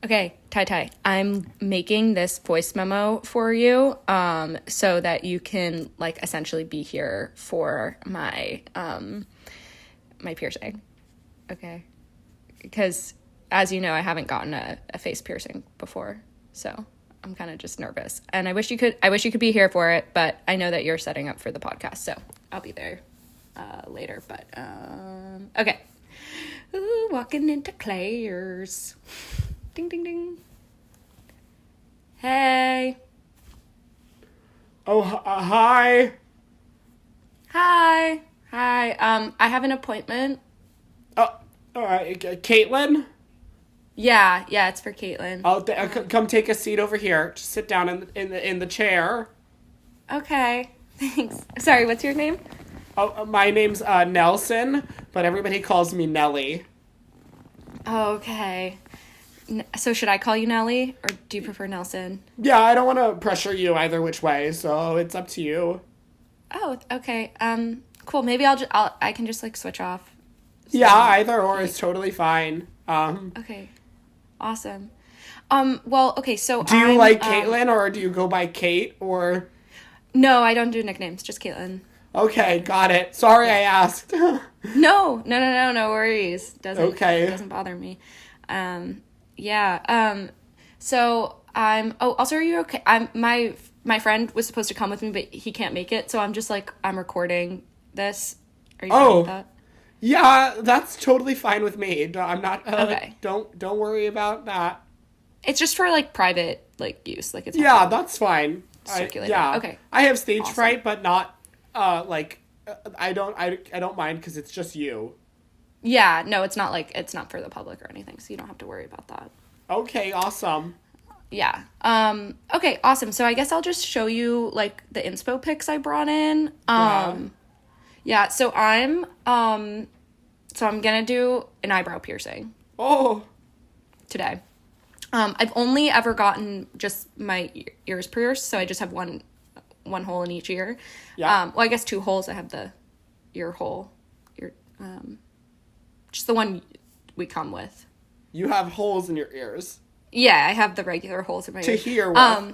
Okay, Tai, I'm making this voice memo for you, so that you can like essentially be here for my my piercing. Okay, because as you know, I haven't gotten a face piercing before, so I'm kind of just nervous, and I wish you could be here for it, but I know that you're setting up for the podcast, so I'll be there later. But okay, ooh, walking into Claire's. Ding, ding, ding. Hey. Oh, hi. Hi. Hi. I have an appointment. Oh, all right, Caitlin. Yeah, it's for Caitlin. Come take a seat over here. Just sit down in the chair. Okay. Thanks. Sorry, what's your name? Oh, my name's Nelson, but everybody calls me Nelly. Okay. So should I call you Nelly, or do you prefer Nelson? Yeah, I don't want to pressure you either which way, so it's up to you. Oh, okay. Cool. Maybe I can just like switch off. So, Yeah, either or is totally fine. Okay. Awesome. Well, okay, so Do you like Caitlin, or do you go by Kate, or? No, I don't do nicknames, just Caitlin. Okay, got it. Sorry I asked. No worries. Okay. It doesn't bother me. Yeah. So also, are you okay? My friend was supposed to come with me, but he can't make it. So I'm recording this. Are you fine with that? Yeah, that's totally fine with me. I'm not, Okay. Don't worry about that. It's just for like private, like use. Like it's not Yeah, that's fine. circulated. Yeah. Okay. I have stage Awesome. fright, but not, I don't mind because it's just you. Yeah. No, it's not for the public or anything. So you don't have to worry about that. Okay, awesome. Yeah. Okay, awesome. So I guess I'll just show you like the inspo pics I brought in. Yeah, so I'm gonna do an eyebrow piercing Oh, today. I've only ever gotten just my ears pierced, so I just have one hole in each ear. Yeah. Well, I guess two holes. I have the ear hole, just the one we come with. you have holes in your ears. Yeah, I have the regular holes in my To ears. hear with.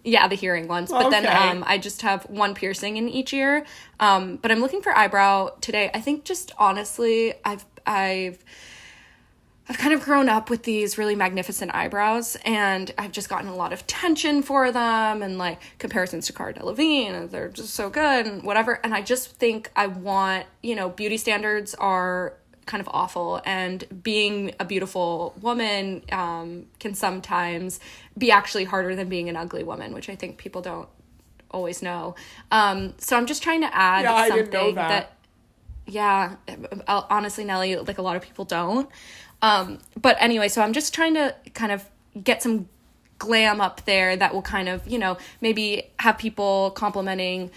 Yeah, the hearing ones. But then Okay. I just have one piercing in each ear. But I'm looking for eyebrow today. I think just honestly, I've kind of grown up with these really magnificent eyebrows, and I've just gotten a lot of attention for them and like comparisons to Cara Delevingne, and they're just so good and whatever. And I just think I want, beauty standards are kind of awful, and being a beautiful woman can sometimes be actually harder than being an ugly woman, which I think people don't always know. So I'm just trying to add Yeah, I something didn't know that. yeah, honestly, Nelly, like a lot of people don't. But anyway, so I'm just trying to kind of get some glam up there that will kind of, maybe have people complimenting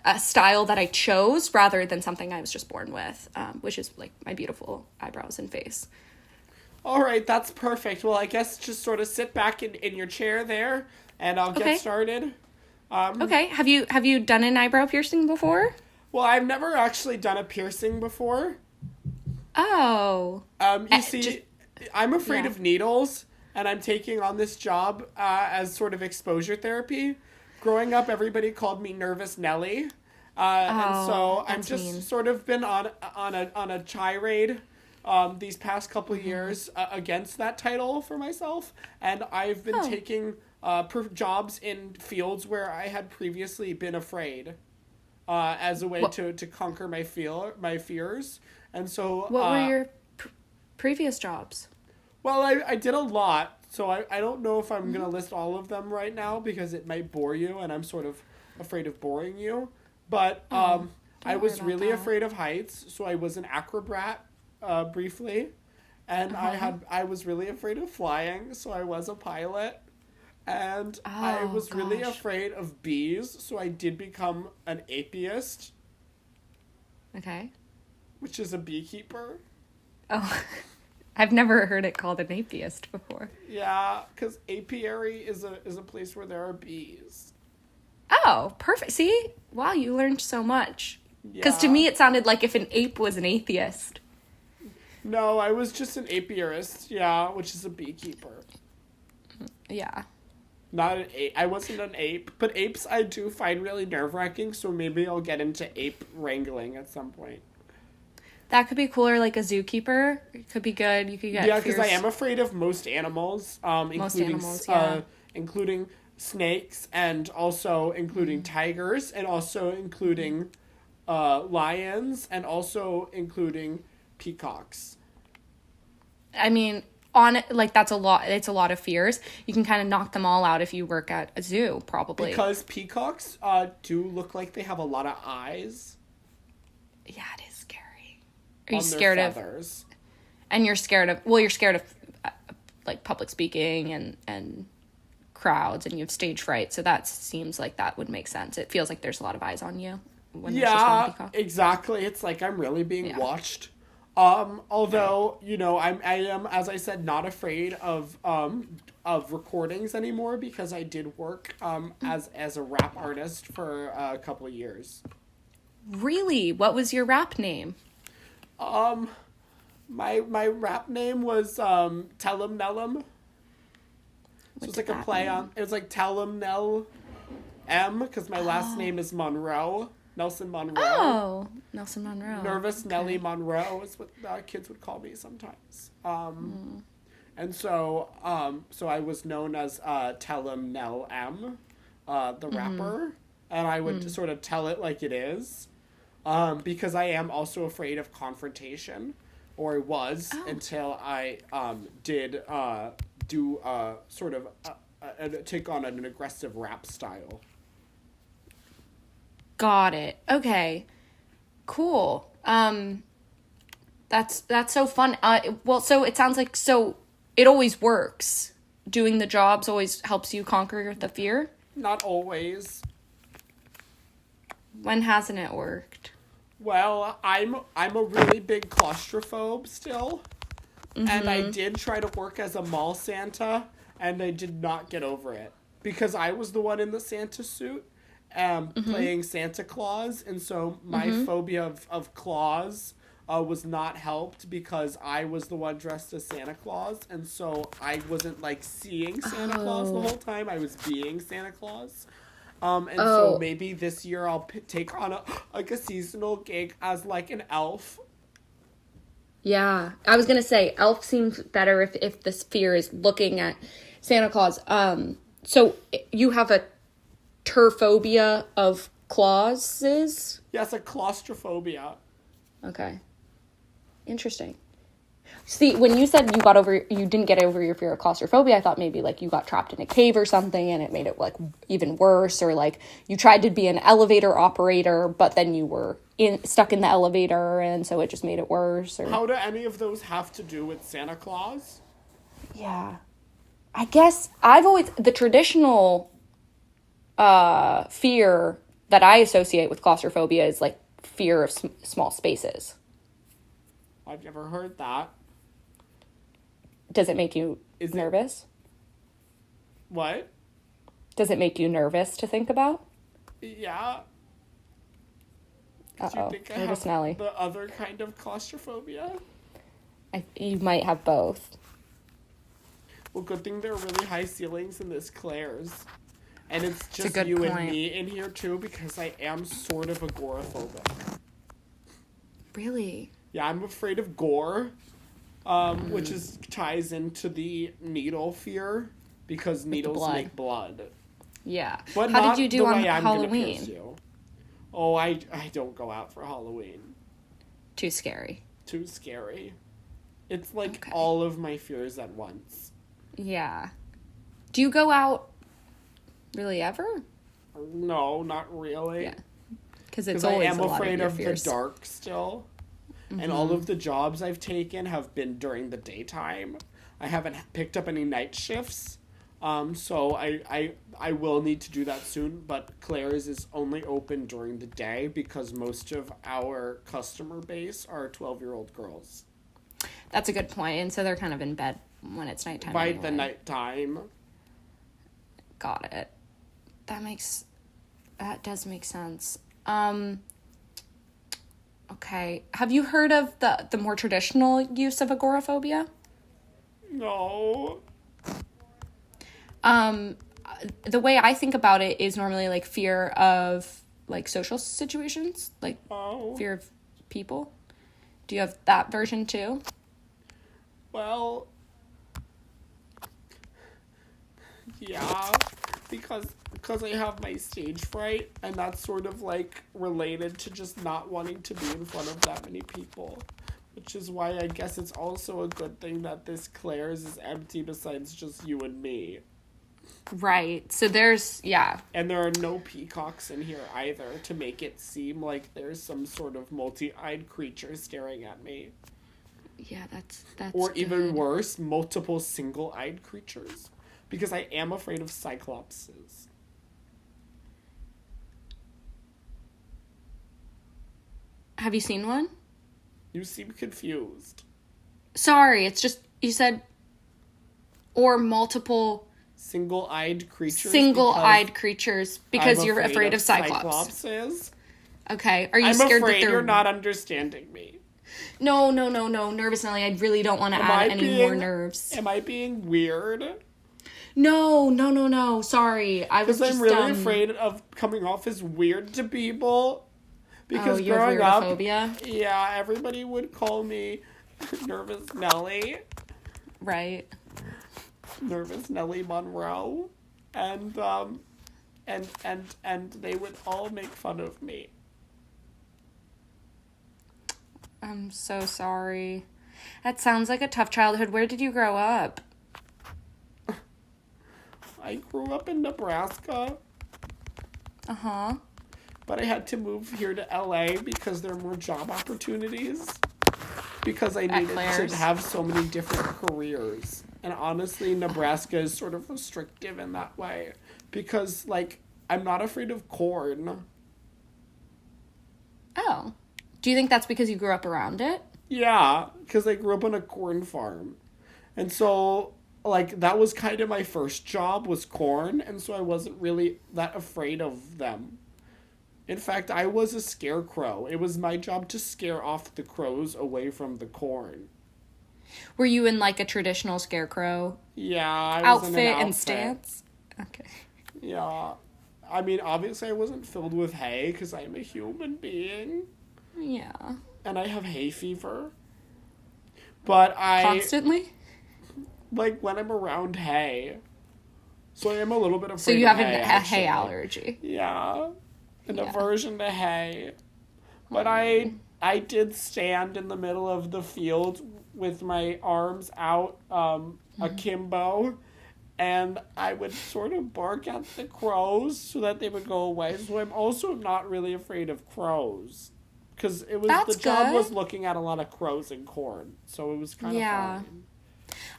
a style that I chose rather than something I was just born with, which is like my beautiful eyebrows and face. All right, that's perfect. Well, I guess just sort of sit back in your chair there, and I'll Okay. get started. Okay. Have you done an eyebrow piercing before? Well, I've never actually done a piercing before. Oh. You see, I'm afraid yeah. of needles, and I'm taking on this job as sort of exposure therapy. Growing up, everybody called me Nervous Nelly, and so I'm that's just mean. sort of been on a tirade these past couple years against that title for myself, and I've been taking jobs in fields where I had previously been afraid, as a way to conquer my fears, and so What were your previous jobs? well, I did a lot, so I don't know if I'm going to list all of them right now because it might bore you, and I'm sort of afraid of boring you. But I was about really that. afraid of heights, so I was an acrobat briefly. And I was really afraid of flying, so I was a pilot. And I was really gosh. afraid of bees, so I did become an apiist, Okay. which is a beekeeper. Oh, I've never heard it called an atheist before. Yeah, because apiary is a place where there are bees. Oh, perfect. See? Wow, you learned so much. Because to Yeah. me, it sounded like if an ape was an atheist. No, I was just an apiarist, yeah, which is a beekeeper. Yeah. Not an ape. I wasn't an ape, but apes I do find really nerve-wracking, so maybe I'll get into ape wrangling at some point. That could be cool, or like a zookeeper. It could be good. You could get Yeah, because I am afraid of most animals, including snakes, and also including tigers, and also including lions, and also including peacocks. I mean, on like that's a lot. It's a lot of fears. You can kind of knock them all out if you work at a zoo, probably. Because peacocks do look like they have a lot of eyes. Yeah, it is scary. Are you scared of feathers? And you're scared of you're scared of like public speaking and crowds, and you have stage fright. So that seems like that would make sense. It feels like there's a lot of eyes on you. When there's just one peacock. Exactly. It's like I'm really being watched. Although, you know, I am, as I said, not afraid of recordings anymore because I did work as a rap artist for a couple of years. Really? What was your rap name? My rap name was Tellum Nellum. So it's like a play on. It was like Tellum Nell M because my last name is Monroe. Nelson Monroe. Oh, Nelson Monroe. Nervous Nelly Monroe is what kids would call me sometimes. And so I was known as Tellum Nell M, the rapper, and I would sort of tell it like it is, because I am also afraid of confrontation, or I was until I did do sort of take on an aggressive rap style. Got it. Okay. Cool. That's so fun. Well, so it sounds like it always works. Doing the jobs always helps you conquer the fear? Not always. When hasn't it worked? Well, I'm a really big claustrophobe still. And I did try to work as a mall Santa, and I did not get over it. Because I was the one in the Santa suit. Playing Santa Claus, and so my phobia of claws was not helped because I was the one dressed as Santa Claus, and so I wasn't like seeing Santa Claus the whole time. I was being Santa Claus. So maybe this year I'll take on a seasonal gig as like an elf. Yeah, I was gonna say elf seems better if the fear is looking at Santa Claus. So you have a turphobia of clauses? Yes, a claustrophobia. Okay. Interesting. See, when you said you didn't get over your fear of claustrophobia, I thought maybe like you got trapped in a cave or something and it made it like even worse, or like you tried to be an elevator operator, but then you were stuck in the elevator and so it just made it worse. Or... How do any of those have to do with Santa Claus? Yeah. I guess the traditional fear that I associate with claustrophobia is like fear of small spaces. I've never heard that. Does it make you nervous? What? Does it make you nervous to think about? Yeah. Uh-oh. Nervous Nelly. The other kind of claustrophobia? You might have both. Well, good thing there are really high ceilings in this Claire's. And it's just and me in here, too, because I am sort of agoraphobic. Really? Yeah, I'm afraid of gore, which ties into the needle fear, because needles make blood. Yeah. But how did you do on Halloween? Oh, I don't go out for Halloween. Too scary. Too scary. It's like all of my fears at once. Yeah. Do you go out really ever? No, not really. Yeah. Because it's always I am a lot afraid of the dark still. And all of the jobs I've taken have been during the daytime. I haven't picked up any night shifts. So I will need to do that soon, but Claire's is only open during the day because most of our customer base are 12-year-old girls. That's a good point. And so they're kind of in bed when it's nighttime. By the nighttime. Got it. That does make sense. Okay. Have you heard of the more traditional use of agoraphobia? No. The way I think about it is normally like fear of like social situations, like fear of people. Do you have that version too? Well, yeah, because I have my stage fright, and that's sort of like related to just not wanting to be in front of that many people, which is why I guess it's also a good thing that this Claire's is empty besides just you and me. Right. So there's, yeah. And there are no peacocks in here either to make it seem like there's some sort of multi-eyed creature staring at me. Yeah, that's or good. Even worse, multiple single-eyed creatures. Because I am afraid of cyclopses. Have you seen one? You seem confused. Sorry, it's just, you said, or multiple Single-eyed creatures? Single-eyed creatures, because you're afraid of cyclopses. Okay, are you I'm scared afraid that they're... you're not understanding me. No, Nervous Nelly, I really don't want to add any more nerves. Am I being weird? No, sorry. I was just... Because I'm really afraid of coming off as weird to people. Because you growing have up, weirdphobia? Yeah, everybody would call me Nervous Nelly. Right. Nervous Nelly Monroe. And they would all make fun of me. I'm so sorry. That sounds like a tough childhood. Where did you grow up? I grew up in Nebraska. Uh-huh. But I had to move here to LA because there are more job opportunities. Because I needed to have so many different careers. And honestly, Nebraska is sort of restrictive in that way. Because, like, I'm not afraid of corn. Oh. Do you think that's because you grew up around it? Yeah, because I grew up on a corn farm. And so, like, that was kind of my first job was corn. And so I wasn't really that afraid of them. In fact, I was a scarecrow. It was my job to scare off the crows away from the corn. Were you in, like, a traditional scarecrow I was outfit in an outfit and stance? Okay. Yeah. I mean, obviously I wasn't filled with hay because I'm a human being. Yeah. And I have hay fever. But Constantly? Like, when I'm around hay. So I am a little bit afraid of hay, So you have a hay allergy. Yeah. An aversion to hay. But I did stand in the middle of the field with my arms out akimbo, and I would sort of bark at the crows so that they would go away. So I'm also not really afraid of crows. Because the job was looking at a lot of crows and corn. So it was kind of fun.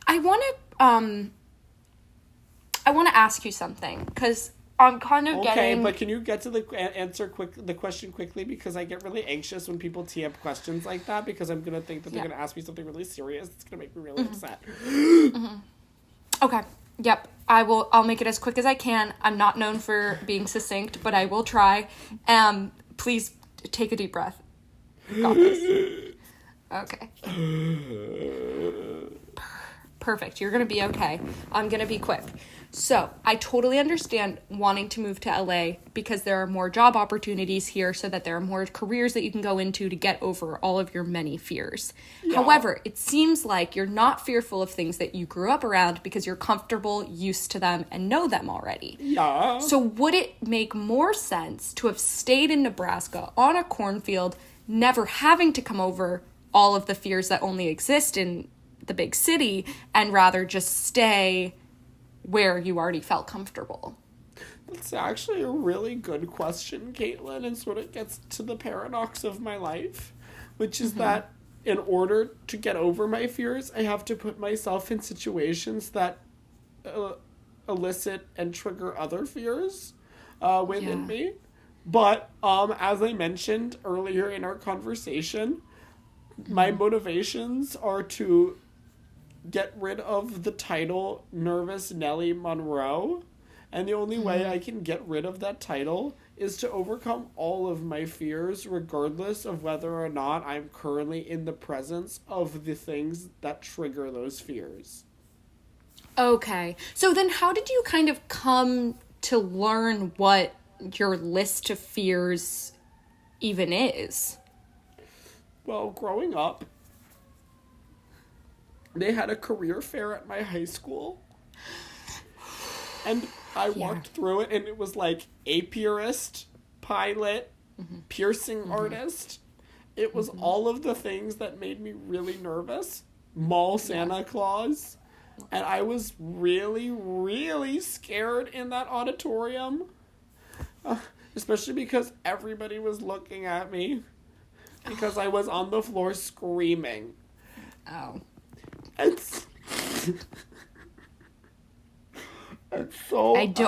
I want to ask you something, because I'm kind of getting... Okay, but can you get to the question quickly? Because I get really anxious when people tee up questions like that, because I'm going to think that they're going to ask me something really serious. It's going to make me really upset. Okay. Yep. I'll make it as quick as I can. I'm not known for being succinct, but I will try. Please take a deep breath. Got this. Okay. Perfect. You're going to be okay. I'm going to be quick. So, I totally understand wanting to move to LA because there are more job opportunities here, so that there are more careers that you can go into to get over all of your many fears. Yeah. However, it seems like you're not fearful of things that you grew up around because you're comfortable, used to them, and know them already. Yeah. So would it make more sense to have stayed in Nebraska on a cornfield, never having to come over all of the fears that only exist in the big city, and rather just stay where you already felt comfortable? That's actually a really good question, Caitlin, and sort of gets to the paradox of my life, which is that in order to get over my fears, I have to put myself in situations that elicit and trigger other fears within me. But as I mentioned earlier in our conversation, my motivations are to get rid of the title Nervous Nelly Monroe, and the only way I can get rid of that title is to overcome all of my fears, regardless of whether or not I'm currently in the presence of the things that trigger those fears. Okay. So then how did you kind of come to learn what your list of fears even is? Well, growing up, they had a career fair at my high school. And I walked through it, and it was like apiarist, pilot, piercing artist. It was all of the things that made me really nervous. Mall Santa Claus. And I was really, really scared in that auditorium. Especially because everybody was looking at me. Because I was on the floor screaming. Oh. It's so... It's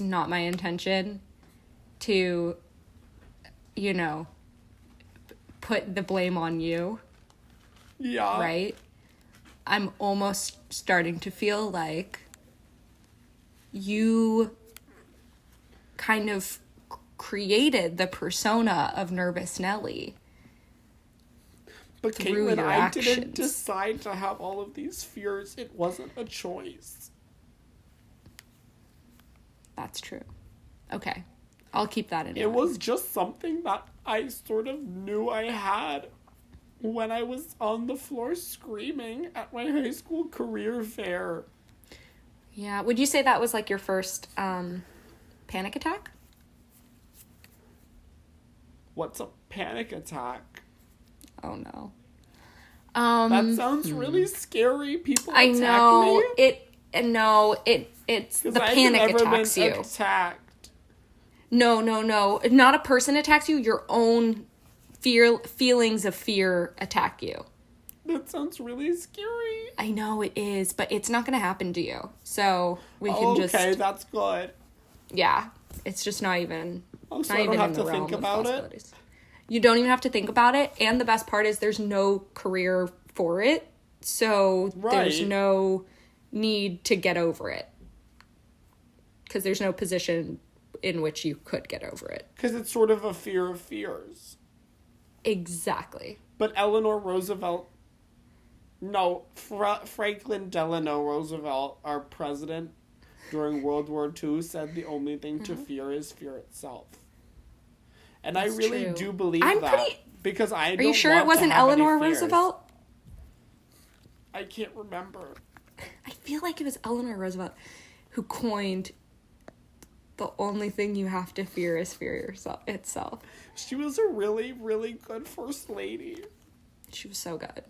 not my intention to, put the blame on you. Yeah. Right? I'm almost starting to feel like you kind of created the persona of Nervous Nelly. But through Caitlin, your I actions. didn't decide to have all of these fears. It wasn't a choice. That's true. Okay. I'll keep that in mind. It was just something that I sort of knew I had when I was on the floor screaming at my high school career fair. Yeah. Would you say that was like your first panic attack? What's a panic attack? Oh no. That sounds really scary. People I attack know me. It's the I've panic never attacks been you. attacked. No. Not a person attacks you. Your own feelings of fear attack you. That sounds really scary. I know it is, but it's not going to happen to you. So we can just... Okay, that's good. Yeah. It's just not even... Oh, so not I don't even have in to the realm think of about it? possibilities. You don't even have to think about it. And the best part is there's no career for it. So there's Right. no need to get over it. Because there's no position in which you could get over it. Because it's sort of a fear of fears. Exactly. But Eleanor Roosevelt... No, Franklin Delano Roosevelt, our president during World War II, said the only thing to fear is fear itself. And That's I really true. do believe I'm that. pretty- Because I don't Are you sure want it wasn't to have any Eleanor fears. Roosevelt? I can't remember. I feel like it was Eleanor Roosevelt who coined the only thing you have to fear is fear itself. She was a really, really good first lady. She was so good.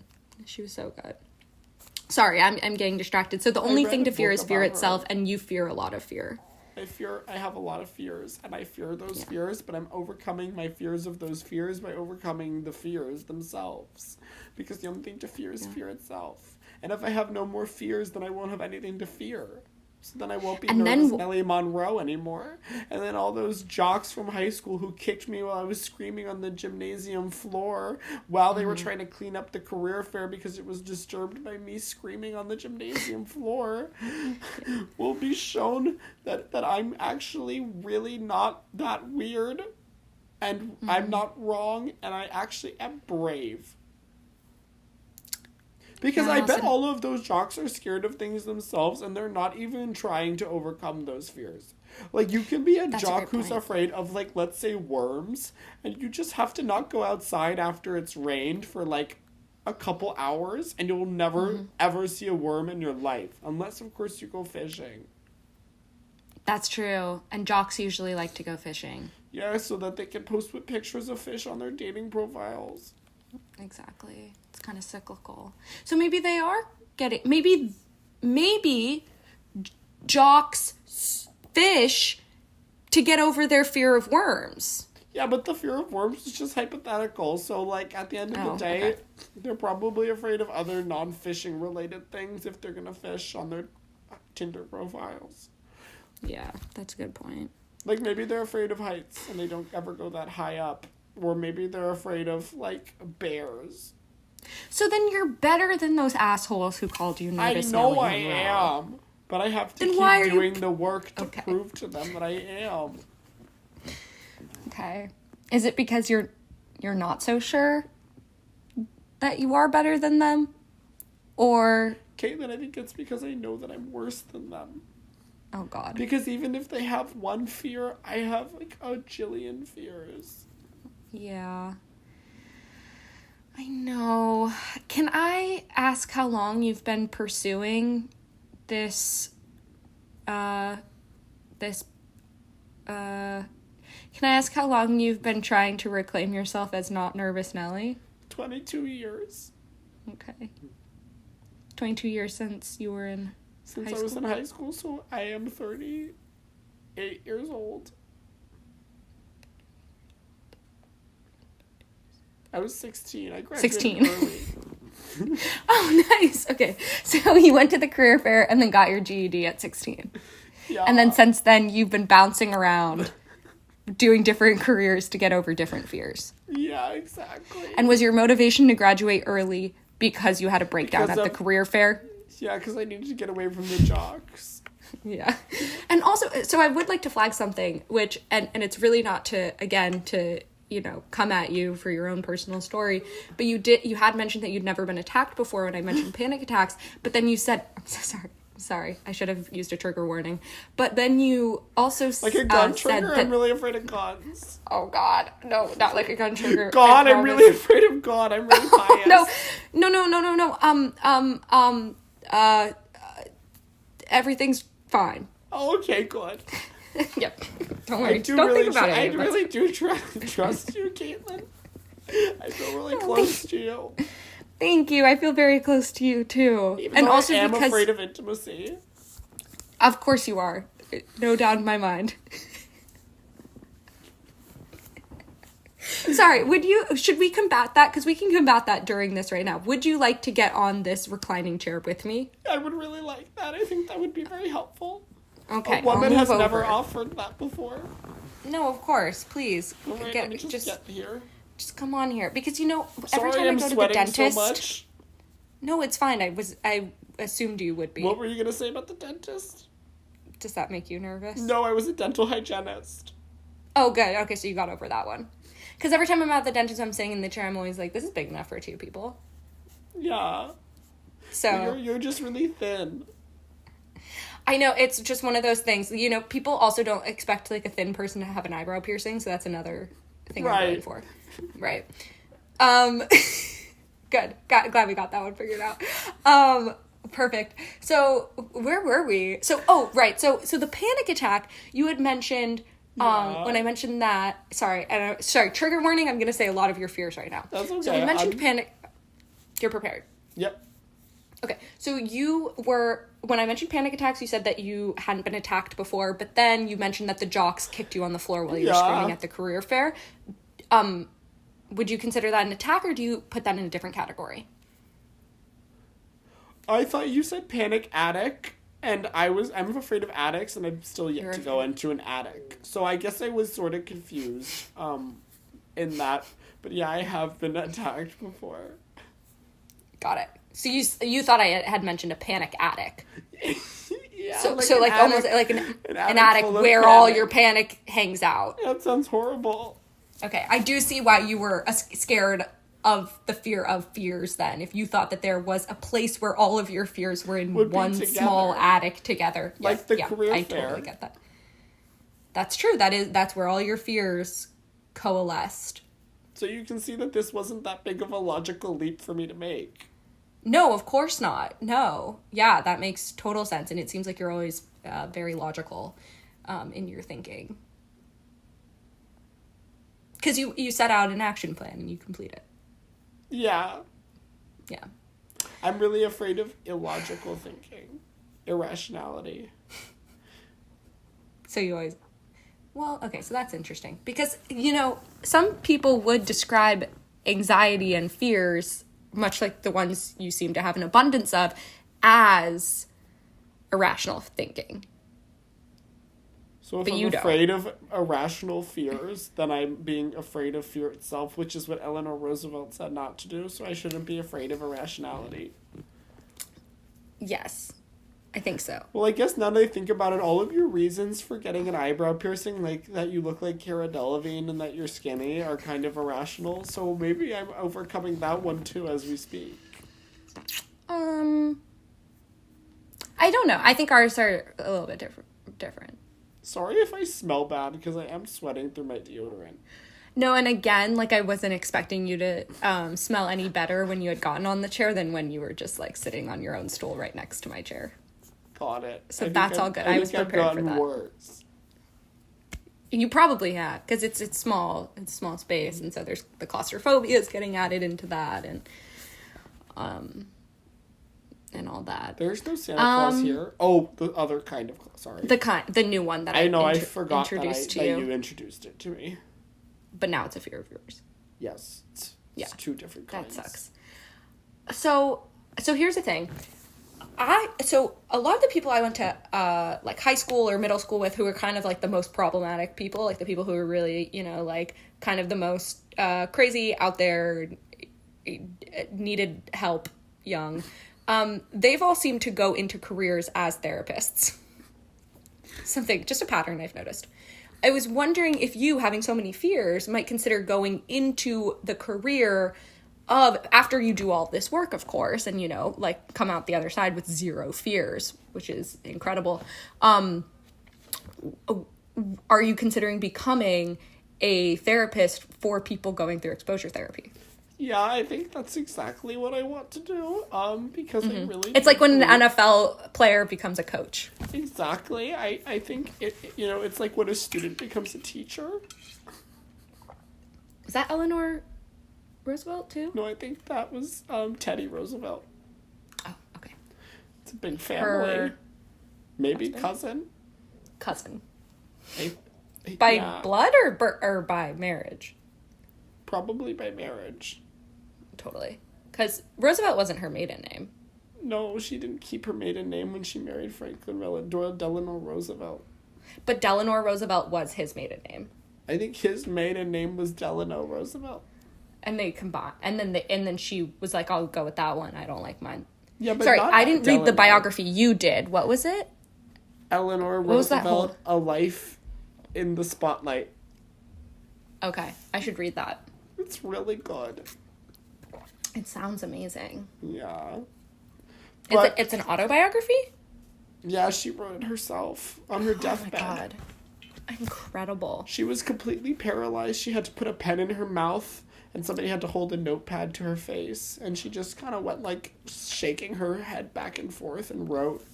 Sorry, I'm getting distracted. So the only read thing a to fear book is fear about her. itself, and you fear a lot of fear. I have a lot of fears, and I fear those fears, but I'm overcoming my fears of those fears by overcoming the fears themselves. Because the only thing to fear is fear itself. And if I have no more fears, then I won't have anything to fear. So then I won't be nervous Nelly Monroe anymore. And then all those jocks from high school who kicked me while I was screaming on the gymnasium floor while they were trying to clean up the career fair because it was disturbed by me screaming on the gymnasium floor will be shown that I'm actually really not that weird and I'm not wrong and I actually am brave. Because I bet all of those jocks are scared of things themselves and they're not even trying to overcome those fears. Like, you can be a jock who's afraid of, like, let's say worms, and you just have to not go outside after it's rained for, like, a couple hours, and you'll never, ever see a worm in your life. Unless, of course, you go fishing. That's true. And jocks usually like to go fishing. Yeah, so that they can post with pictures of fish on their dating profiles. Exactly. It's kind of cyclical. So maybe they are getting... Maybe jocks fish to get over their fear of worms. Yeah, but the fear of worms is just hypothetical. So, like, at the end of the day, they're probably afraid of other non-fishing related things if they're going to fish on their Tinder profiles. Yeah, that's a good point. Like, maybe they're afraid of heights and they don't ever go that high up. Or maybe they're afraid of, like, bears. So then you're better than those assholes who called you nervous. I know I am. But I have to Then keep why are doing you... the work to Okay. prove to them that I am. Okay. Is it because you're not so sure that you are better than them? Or... Caitlin, I think it's because I know that I'm worse than them. Oh, God. Because even if they have one fear, I have, like, a jillion fears. Yeah. I know. Can I ask how long you've been pursuing this, can I ask how long you've been trying to reclaim yourself as not nervous Nelly? 22 years. Okay. 22 years since you were in Since high I was school? in high school, so I am 38 years old. I was 16. I graduated 16. early. Oh, nice. Okay. So you went to the career fair and then got your GED at 16. Yeah. And then since then, you've been bouncing around doing different careers to get over different fears. Yeah, exactly. And was your motivation to graduate early because you had a breakdown Because at the of- career fair? Yeah, because I needed to get away from the jocks. Yeah. And also, so I would like to flag something, which, and it's really not to, again, to, you know, come at you for your own personal story, but you had mentioned that you'd never been attacked before when I mentioned panic attacks, but then you said, I'm so sorry, I should have used a trigger warning, but then you also Like a gun said trigger? that, I'm really afraid of guns. oh God, no, not like a gun trigger. God, I I'm promise. really afraid of God. I'm really pious. No, everything's fine. Oh, okay, good. Yep. Don't worry. I do Don't really think about it. I That's- really do trust you, Caitlin. I feel really close to you. Thank you. I feel very close to you too. Even And though also I am because afraid of intimacy. of course you are. No doubt in my mind. Sorry, should we combat that? Because we can combat that during this right now. Would you like to get on this reclining chair with me? I would really like that. I think that would be very helpful. Okay. A woman I'll has move never over. offered that before. No, of course. Please. All right, let me just get here. Just come on here. Because, you know, Sorry, every time I I'm go to the sweating dentist... so much. No, it's fine. I assumed you would be. What were you gonna say about the dentist? Does that make you nervous? No, I was a dental hygienist. Oh, good. Okay, so you got over that one. Because every time I'm at the dentist, I'm sitting in the chair, I'm always like, this is big enough for two people. Yeah. So... You're just really thin. I know, it's just one of those things. You know, people also don't expect, like, a thin person to have an eyebrow piercing, so that's another thing I'm going for. Right. Good. Glad we got that one figured out. Perfect. So, where were we? So, oh, right. So the panic attack, you had mentioned... Yeah. When I mentioned that, sorry, trigger warning, I'm going to say a lot of your fears right now. That's okay. So we mentioned panic. You're prepared. Yep. Okay. So when I mentioned panic attacks, you said that you hadn't been attacked before, but then you mentioned that the jocks kicked you on the floor while you were screaming at the career fair. Would you consider that an attack, or do you put that in a different category? I thought you said panic attic. And I'm afraid of attics, and I'm still yet to go into an attic. So I guess I was sort of confused, in that. But yeah, I have been attacked before. Got it. So you thought I had mentioned a panic attic. Yeah. So an like attic, almost like an attic full of where panic. all your panic hangs out. That sounds horrible. Okay, I do see why you were scared of the fear of fears then. If you thought that there was a place where all of your fears were in one small attic together. Like the career I fair. totally get that. That's true. That's where all your fears coalesced. So you can see that this wasn't that big of a logical leap for me to make. No, of course not. No. Yeah, that makes total sense. And it seems like you're always very logical in your thinking. Because you set out an action plan and you complete it. Yeah. Yeah. I'm really afraid of illogical thinking. Irrationality. So you always... Well, okay, so that's interesting. Because, you know, some people would describe anxiety and fears, much like the ones you seem to have an abundance of, as irrational thinking. So if But I'm afraid of irrational fears, then I'm being afraid of fear itself, which is what Eleanor Roosevelt said not to do, so I shouldn't be afraid of irrationality. Yes. I think so. Well, I guess now that I think about it, all of your reasons for getting an eyebrow piercing, like that you look like Cara Delevingne and that you're skinny, are kind of irrational. So maybe I'm overcoming that one too as we speak. I don't know. I think ours are a little bit different. Sorry if I smell bad because I am sweating through my deodorant. No, and again, like, I wasn't expecting you to smell any better when you had gotten on the chair than when you were just, like, sitting on your own stool right next to my chair. Got it. So that's all good. I was prepared for that. Worse. You probably have, because it's small space, and so there's the claustrophobia is getting added into that, and all that. There's no Santa Claus here. Oh, the other kind of Claus. Sorry. The new one that I forgot introduced that you introduced it to me. But now it's a fear of yours. Yes. It's two different kinds. That sucks. So here's the thing. So a lot of the people I went to like high school or middle school with, who were kind of like the most problematic people, like the people who were really, like kind of the most crazy out there, needed help young, they've all seemed to go into careers as therapists. Just a pattern I've noticed. I was wondering if you, having so many fears, might consider going into the career of, after you do all this work, of course, and, like, come out the other side with zero fears, which is incredible. Are you considering becoming a therapist for people going through exposure therapy? Yeah, I think that's exactly what I want to do. Because I really... It's like when an NFL player becomes a coach. Exactly. I think, it's like when a student becomes a teacher. Was that Eleanor Roosevelt, too? No, I think that was Teddy Roosevelt. Oh, okay. It's a big family. Maybe husband? Cousin. By blood or by marriage? Probably by marriage. Totally. Because Roosevelt wasn't her maiden name. No, she didn't keep her maiden name when she married Franklin Delano Roosevelt. But Delano Roosevelt was his maiden name. I think his maiden name was Delano Roosevelt. And they combined, and then she was like, "I'll go with that one. I don't like mine." Yeah, but sorry, I didn't read the biography you did. What was it? Eleanor Roosevelt: A Life in the Spotlight. Okay, I should read that. It's really good. It sounds amazing. Yeah. It's an autobiography? Yeah, she wrote it herself on her deathbed. Oh my god. Incredible. She was completely paralyzed. She had to put a pen in her mouth, and somebody had to hold a notepad to her face, and she just kind of went, like, shaking her head back and forth and wrote.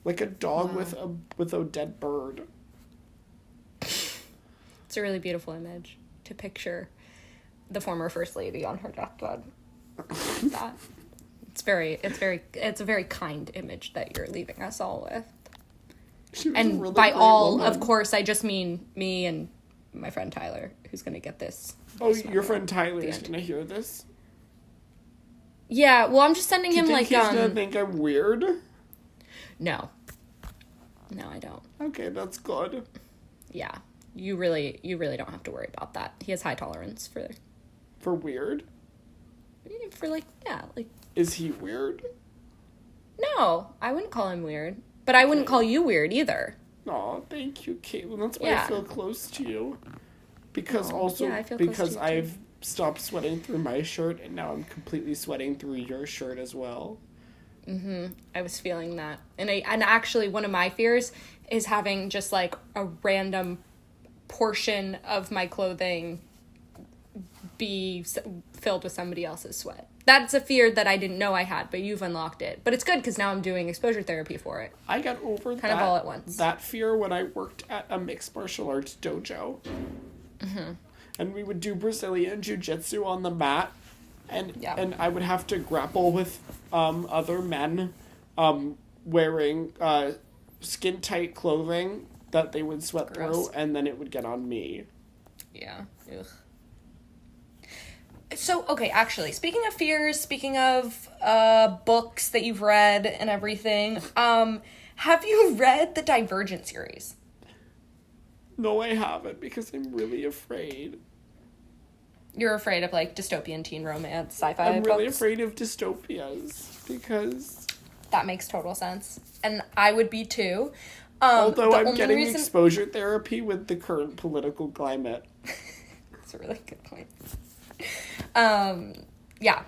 Like a dog with a dead bird. It's a really beautiful image to picture the former first lady on her deathbed. That. It's a very kind image that you're leaving us all with. And really by all, woman. Of course, I just mean me and my friend Tyler, who's going to get this. Oh, your friend Tyler is going to hear this? Yeah, well, I'm just sending him, like, he's going to think I'm weird? No, I don't. Okay, that's good. Yeah, you really don't have to worry about that. He has high tolerance for weird? For, like, yeah, like... Is he weird? No, I wouldn't call him weird. But I wouldn't call you weird either. Aw, thank you, Caitlin. That's why I feel close to you. Because I've stopped sweating through my shirt, and now I'm completely sweating through your shirt as well. Mm-hmm. I was feeling that. And actually, one of my fears is having just, like, a random portion of my clothing be filled with somebody else's sweat. That's a fear that I didn't know I had, but you've unlocked it. But it's good because now I'm doing exposure therapy for it. I got over kind of all at once. That fear when I worked at a mixed martial arts dojo. Mm-hmm. And we would do Brazilian jiu-jitsu on the mat. And I would have to grapple with other men wearing skin-tight clothing that they would sweat through, and then it would get on me. Yeah. Ugh. So, okay, actually, speaking of fears, speaking of books that you've read and everything, have you read the Divergent series? No, I haven't, because I'm really afraid. You're afraid of, like, dystopian teen romance, sci-fi I'm really books? afraid of dystopias, because That makes total sense. And I would be too. Although I'm getting exposure therapy with the current political climate. That's a really good point. Yeah,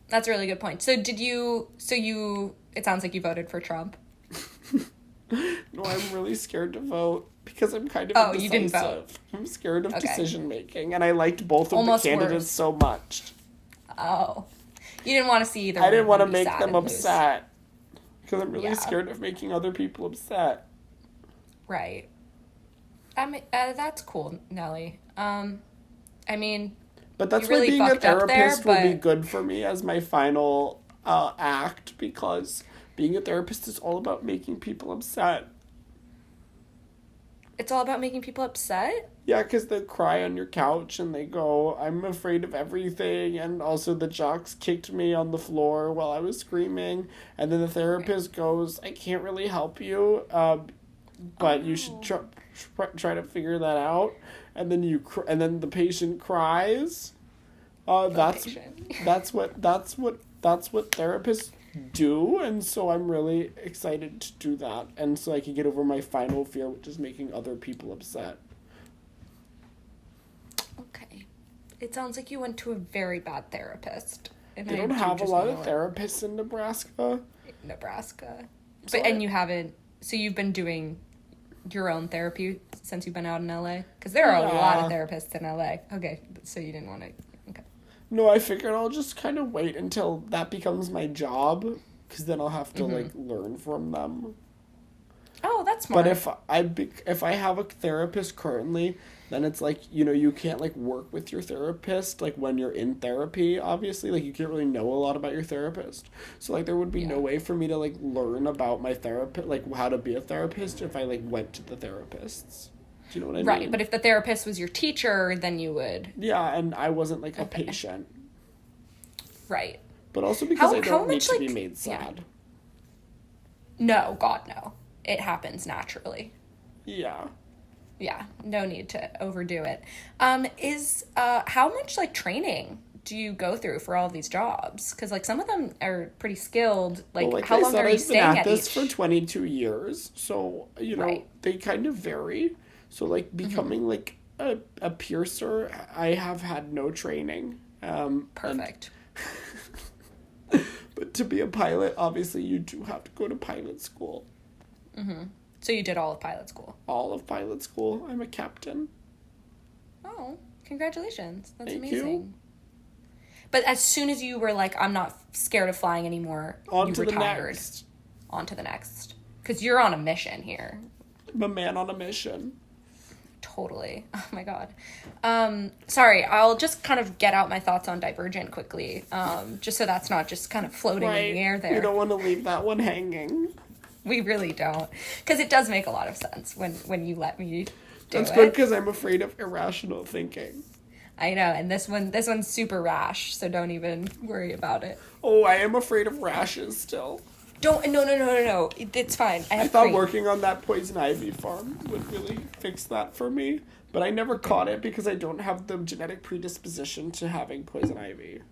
that's a really good point. So it sounds like you voted for Trump. No, I'm really scared to vote because I'm kind of indecisive. You didn't vote. I'm scared of decision making, and I liked both of the candidates so much. Oh. You didn't want to see either. I didn't want to make them upset because I'm really scared of making other people upset. Right. I mean, that's cool, Nelly. I mean, but that's really why being a therapist will be good for me as my final act, because being a therapist is all about making people upset. It's all about making people upset? Yeah, because they cry on your couch and they go, I'm afraid of everything, and also the jocks kicked me on the floor while I was screaming, and then the therapist goes, I can't really help you, but you should try to figure that out, and then and then the patient cries. That's what therapists do, and so I'm really excited to do that, and so I can get over my final fear, which is making other people upset. Okay. It sounds like you went to a very bad therapist. And they don't have a lot of therapists in Nebraska. And you haven't, so you've been doing your own therapy since you've been out in LA? Because there are a lot of therapists in LA. Okay, so you didn't want to, okay. No, I figured I'll just kind of wait until that becomes my job, because then I'll have to, learn from them. Oh, that's smart. But if I have a therapist currently, then it's like, you can't, work with your therapist, when you're in therapy, obviously. You can't really know a lot about your therapist. So, there would be no way for me to, learn about my therapist, how to be a therapist if I, went to the therapists. Do you know what I mean? Right, but if the therapist was your teacher, then you would. Yeah, and I wasn't, a patient. Right. But also because I don't need to be made sad. No, God, no. It happens naturally. Yeah. Yeah, no need to overdo it. How much, training do you go through for all of these jobs? Because, some of them are pretty skilled. How long are you staying at each? I've been at this for 22 years, so, they kind of vary. So, becoming, a piercer, I have had no training. Perfect. But to be a pilot, obviously, you do have to go to pilot school. Mm-hmm. So you did all of pilot school? All of pilot school. I'm a captain. Oh, congratulations. That's Thank amazing. You. But as soon as you were I'm not scared of flying anymore, you retired. On to the next. Because you're on a mission here. I'm a man on a mission. Totally. Oh my God. Sorry, I'll just kind of get out my thoughts on Divergent quickly. Just so that's not just kind of floating in the air there. You don't want to leave that one hanging. We really don't. Because it does make a lot of sense when you let me do That's good, because I'm afraid of irrational thinking. I know, and this one's super rash, so don't even worry about it. Oh, I am afraid of rashes still. No. It's fine. I thought working on that poison ivy farm would really fix that for me, but I never caught it because I don't have the genetic predisposition to having poison ivy.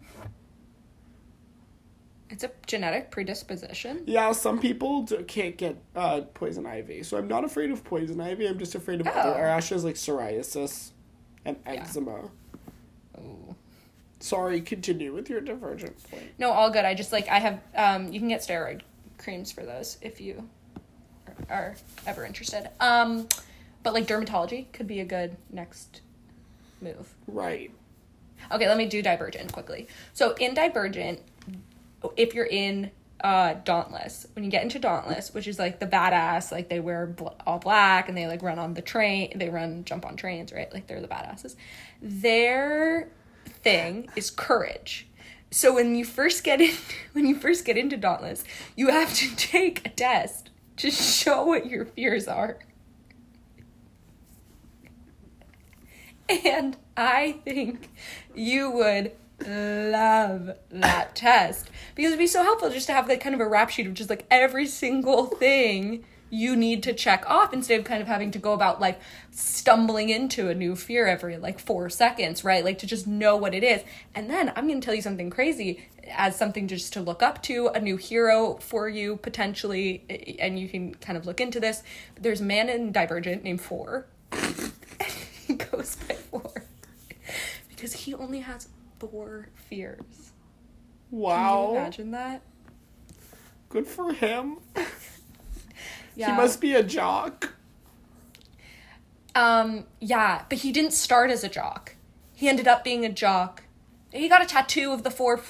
It's a genetic predisposition? Yeah, some people can't get poison ivy. So I'm not afraid of poison ivy. I'm just afraid of other rashes like psoriasis and eczema. Oh. Sorry, continue with your Divergent point. No, all good. I just I have, you can get steroid creams for those if you are ever interested. But dermatology could be a good next move. Right. Okay, let me do Divergent quickly. So in Divergent, if you're in Dauntless, when you get into Dauntless, which is the badass, they wear all black and they run on the train, jump on trains, right? They're the badasses. Their thing is courage. So when you first get into Dauntless, you have to take a test to show what your fears are. And I think you would love that test, because it'd be so helpful just to have kind of a rap sheet of just every single thing you need to check off instead of kind of having to go about life stumbling into a new fear every like 4 seconds, right? Like to just know what it is. And then I'm going to tell you something crazy as something just to look up to, a new hero for you potentially, and you can kind of look into this. There's a man in Divergent named Four. He goes by Four because he only has 4 fears. Wow. Can you imagine that? Good for him. Yeah. He must be a jock. Yeah, but he didn't start as a jock. He ended up being a jock. He got a tattoo of the four.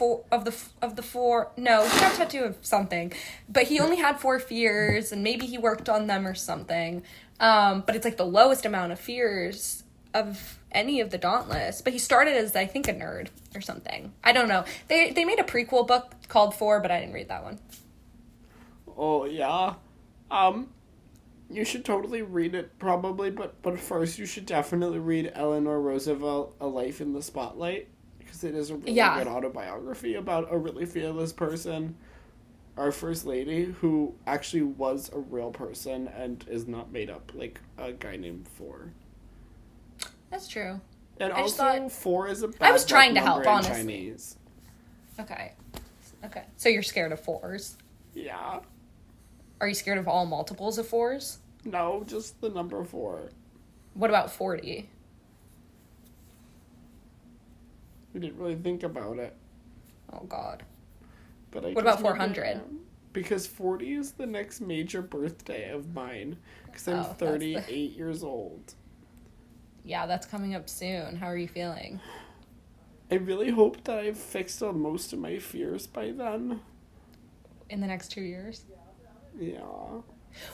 No, he got a tattoo of something, but he only had 4 fears, and maybe he worked on them or something. But it's like the lowest amount of fears of any of the Dauntless. But he started as, I think, a nerd or something. I don't know. They made a prequel book called 4, but I didn't read that one. Oh yeah. You should totally read it probably, but first you should definitely read Eleanor Roosevelt, A Life in the Spotlight, because it is a really good autobiography about a really fearless person, our first lady, who actually was a real person and is not made up like a guy named Four. That's true. And I also, 4 is a bad I was trying to number help, in honestly. Chinese. Okay. So you're scared of 4s. Yeah. Are you scared of all multiples of 4s? No, just the number 4. What about 40? We didn't really think about it. Oh, God. But What about 400? Because 40 is the next major birthday of mine. Because I'm 38 years old. Yeah, that's coming up soon. How are you feeling? I really hope that I've fixed most of my fears by then. In the next 2 years? Yeah.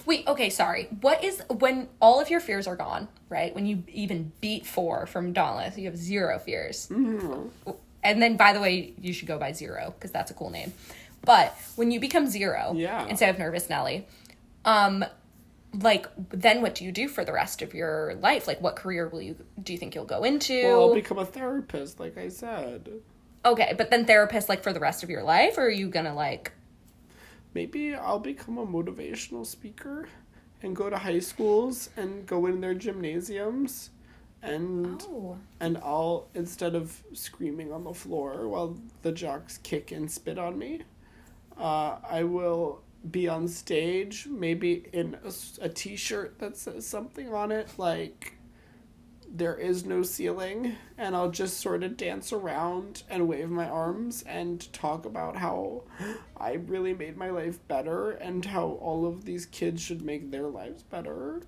Wait, okay, sorry. What is, when all of your fears are gone, right? When you even beat 4 from Dauntless, you have 0 fears. Mm-hmm. And then, by the way, you should go by 0, because that's a cool name. But when you become 0, instead of Nervous Nelly, like, then what do you do for the rest of your life? Like, what career do you think you'll go into? Well, I'll become a therapist, like I said. Okay, but then therapist, like, for the rest of your life? Or are you gonna, like... Maybe I'll become a motivational speaker and go to high schools and go in their gymnasiums and I'll, instead of screaming on the floor while the jocks kick and spit on me, I will be on stage, maybe in a t-shirt that says something on it like "There is no ceiling," and I'll just sort of dance around and wave my arms and talk about how I really made my life better and how all of these kids should make their lives better.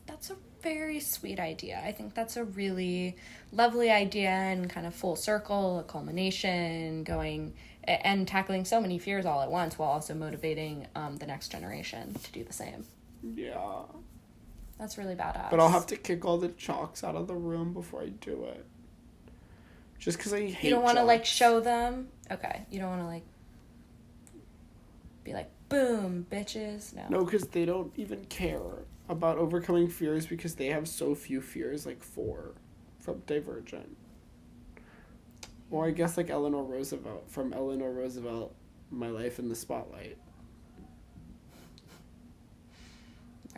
That's a very sweet idea. I think that's a really lovely idea and kind of full circle, a culmination, going and tackling so many fears all at once while also motivating the next generation to do the same. Yeah. That's really badass. But I'll have to kick all the jocks out of the room before I do it. Just because I hate You don't want to, jocks. like, show them? Okay. You don't want to, like, be like, boom, bitches? No, because they don't even care about overcoming fears because they have so few fears, like 4 from Divergent. Or I guess like Eleanor Roosevelt, from Eleanor Roosevelt, My Life in the Spotlight.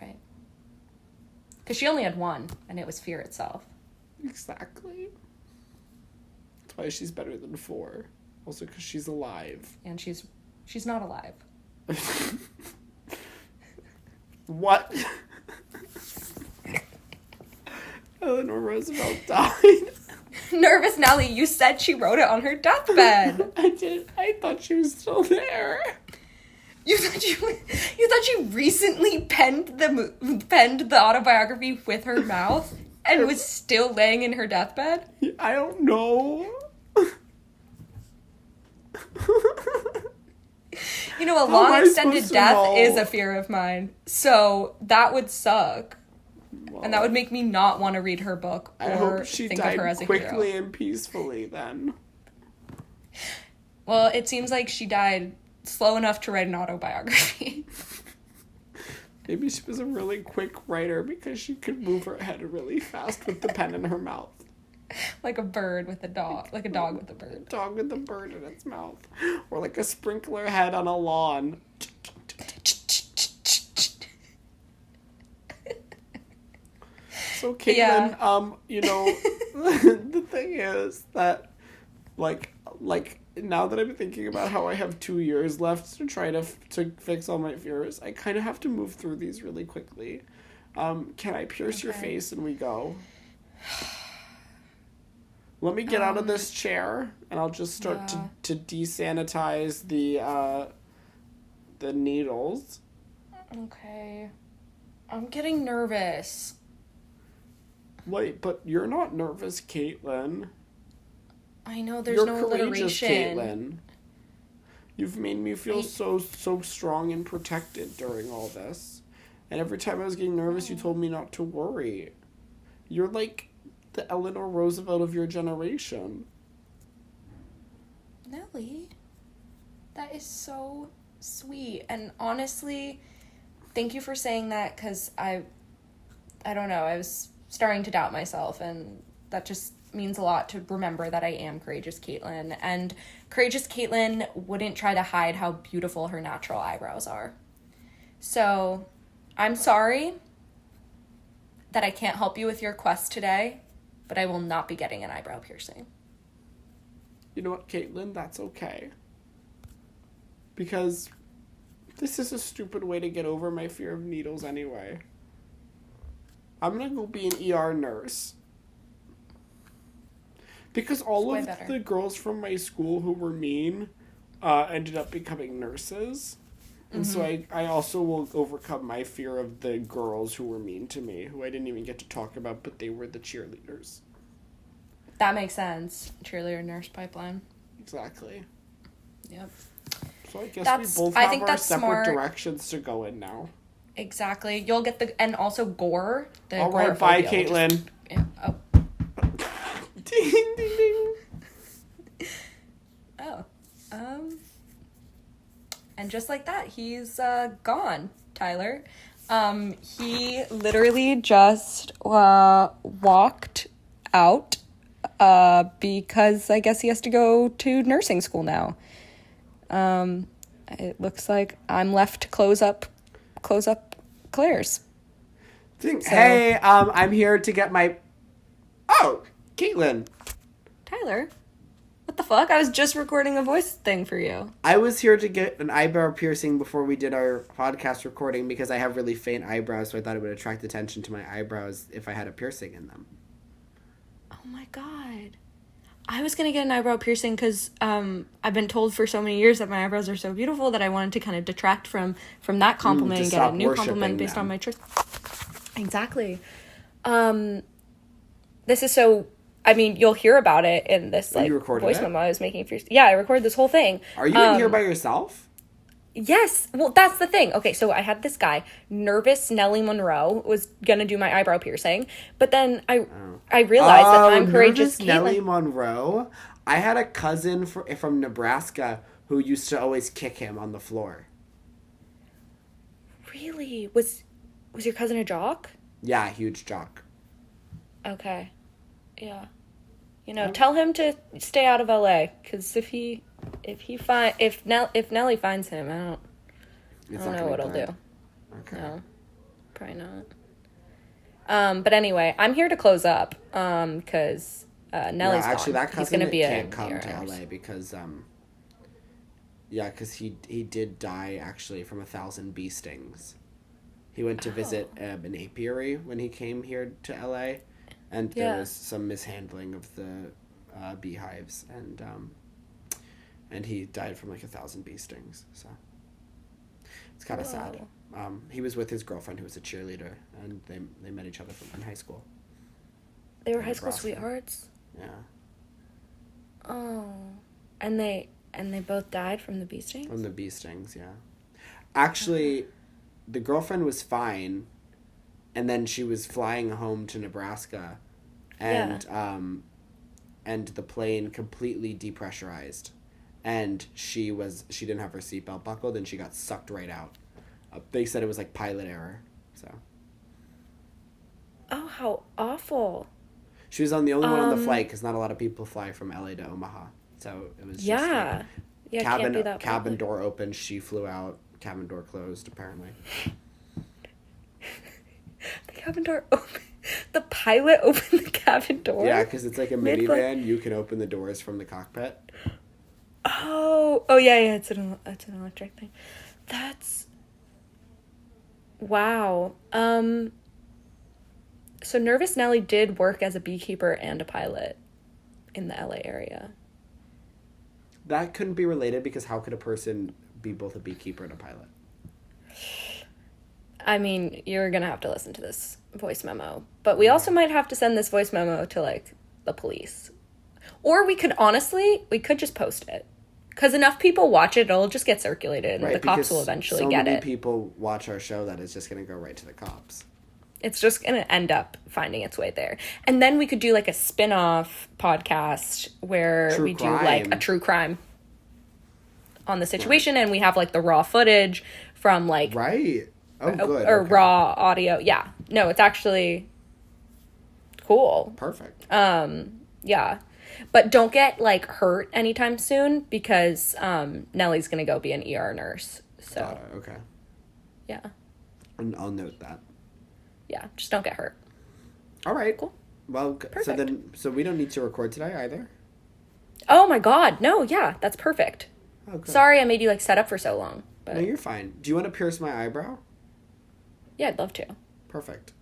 Right. Because she only had 1, and it was fear itself. Exactly. That's why she's better than 4. Also because she's alive. And she's not alive. What? Eleanor Roosevelt died. Nervous Nelly, you said she wrote it on her deathbed. I did. I thought she was still there. You thought she recently penned the autobiography with her mouth and was still laying in her deathbed? I don't know. You know, a long extended death is a fear of mine. So that would suck. Well, and that would make me not want to read her book or think of her as a hero. I hope she died quickly and peacefully then. Well, it seems like she died slow enough to write an autobiography. Maybe she was a really quick writer because she could move her head really fast with the pen in her mouth. Like a bird with a dog. Like a dog with a bird. A dog with a bird in its mouth. Or like a sprinkler head on a lawn. So Caitlin, Yeah. the thing is that, like now that I'm thinking about how I have 2 years left to try to fix all my fears, I kind of have to move through these really quickly. Can I pierce your face and we go? Let me get out of this chair, and I'll just start to desanitize the needles. Okay. I'm getting nervous. Wait, but you're not nervous, Caitlin. I know there's You're no courageous, alliteration. Caitlin. You've made me feel so strong and protected during all this. And every time I was getting nervous, you told me not to worry. You're like the Eleanor Roosevelt of your generation. Nelly, that is so sweet. And honestly, thank you for saying that, because I don't know, I was starting to doubt myself, and that just means a lot to remember that I am courageous Caitlin. And courageous Caitlin wouldn't try to hide how beautiful her natural eyebrows are. So, I'm sorry that I can't help you with your quest today, but I will not be getting an eyebrow piercing. You know what, Caitlin? That's okay. Because this is a stupid way to get over my fear of needles anyway. I'm gonna go be an ER nurse. Because all of the girls from my school who were mean ended up becoming nurses. And so I also will overcome my fear of the girls who were mean to me, who I didn't even get to talk about, but they were the cheerleaders. That makes sense. Cheerleader nurse pipeline. Exactly. Yep. So I guess we both have our separate directions to go in now. Exactly. You'll get and also gore. All right, bye, Caitlin. Oh. Ding, ding, ding. Oh. And just like that, he's gone, Tyler. He literally just walked out because I guess he has to go to nursing school now. It looks like I'm left to close up Claire's. So. Hey, I'm here to get my... Oh, Caitlin. Tyler? What the fuck? I was just recording a voice thing for you. I was here to get an eyebrow piercing before we did our podcast recording because I have really faint eyebrows, so I thought it would attract attention to my eyebrows if I had a piercing in them. Oh my god. I was going to get an eyebrow piercing because I've been told for so many years that my eyebrows are so beautiful that I wanted to kind of detract from that compliment and get a new compliment based on my trick. Exactly. This is so... I mean, you'll hear about it in this voice memo I was making for you. Yeah, I recorded this whole thing. Are you in here by yourself? Yes. Well, that's the thing. Okay, so I had this guy, nervous Nelly Monroe, was gonna do my eyebrow piercing, but then I realized that I'm courageous Caitlin. Nelly Monroe. I had a cousin from Nebraska who used to always kick him on the floor. Really? Was your cousin a jock? Yeah, huge jock. Okay. Yeah. Tell him to stay out of LA, because if Nelly finds him, I don't know what he'll do. Okay. No, probably not. But anyway, I'm here to close up, because Nelly's actually, gone. that cousin can't come to LA because because he did die actually from 1,000 bee stings. He went to visit an apiary when he came here to LA. And there was some mishandling of the beehives, and he died from 1,000 bee stings. So it's kind of sad. He was with his girlfriend, who was a cheerleader, and they met each other in high school. They were high school sweethearts. Yeah. Oh, and they both died from the bee stings. From the bee stings, yeah. Actually, the girlfriend was fine. And then she was flying home to Nebraska, and the plane completely depressurized, and she didn't have her seatbelt buckled, and she got sucked right out. They said it was like pilot error. So. Oh, how awful! She was the only one on the flight because not a lot of people fly from LA to Omaha, so it was just cabin door open. She flew out. Cabin door closed. Apparently. The cabin door open. The pilot opened the cabin door? Yeah, because it's like a minivan. You can open the doors from the cockpit. Oh, yeah, it's an electric thing. That's... Wow. So Nervous Nelly did work as a beekeeper and a pilot in the LA area. That couldn't be related because how could a person be both a beekeeper and a pilot? I mean, you're gonna have to listen to this voice memo. But we also might have to send this voice memo to, like, the police. Or we could just post it. Because enough people watch it, it'll just get circulated, and the cops will eventually get it. So many people watch our show that it's just going to go right to the cops. It's just going to end up finding its way there. And then we could do, like, a spin-off podcast where we do, like, a true crime on the situation, and we have, like, the raw footage from, like... Right. Oh, good. Or raw audio. Yeah. No, it's actually cool. Perfect. Yeah. But don't get, like, hurt anytime soon because Nelly's going to go be an ER nurse. So. Okay. Yeah. And I'll note that. Yeah, just don't get hurt. All right. Cool. Well, Perfect. so we don't need to record today either? Oh, my God. No, yeah, that's perfect. Oh, good. Sorry I made you, like, set up for so long. But... No, you're fine. Do you want to pierce my eyebrow? Yeah, I'd love to. Perfect.